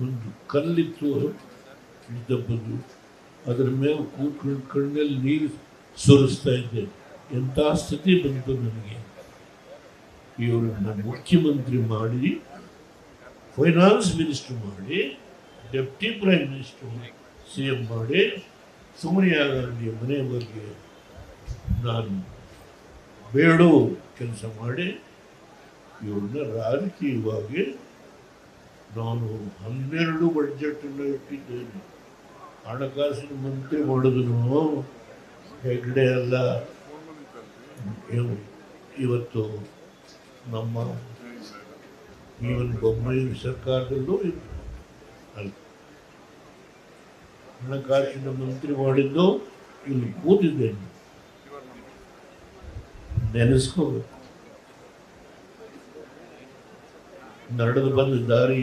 ಒಂದು ಕಲ್ಲಿತ್ತು ದಬ್ಬದು, ಅದರ ಮೇಲೆ ಕೂತ್ಕೊಂಡು ಕಣ್ಣಲ್ಲಿ ನೀರು ಸುರಿಸ್ತಾ ಇದ್ದೆ. ಎಂಥ ಸ್ಥಿತಿ ಬಂತು ನನಗೆ. ಇವರನ್ನ ಮುಖ್ಯಮಂತ್ರಿ ಮಾಡಿ, ಫೈನಾನ್ಸ್ ಮಿನಿಸ್ಟರ್ ಮಾಡಿ, ಡೆಪ್ಟಿ ಪ್ರೈಮ್ ಮಿನಿಸ್ಟರ್ CM ಮಾಡಿ, ಸೋನಿಯಾ ಗಾಂಧಿ ಮನೆ ಬಗ್ಗೆ ನಾನು ಬೇಡೋ ಕೆಲಸ ಮಾಡಿ ಇವ್ರನ್ನ ರಾಜಕೀಯವಾಗಿ ನಾನು 12 ಬಡ್ಜೆಟನ್ನು ಇಟ್ಟಿದ್ದೇನೆ. ಹಣಕಾಸಿನ ಮಂತ್ರಿ ಮಾಡಿದ್ರು ಹೆಗ್ಡೆ ಅಲ್ಲ. ಇವತ್ತು ನಮ್ಮ ಬೊಮ್ಮಾಯಿ ಸರ್ಕಾರದಲ್ಲೂ ಅಲ್ಲ, ಹಣಕಾಸಿನ ಮಂತ್ರಿ ಮಾಡಿದ್ದು ಇಲ್ಲಿ ಕೂತಿದ್ದೇನೆ. ನೆನೆಸ್ಕೋಬೇಕು ನಡೆದು ಬಂದ ದಾರಿ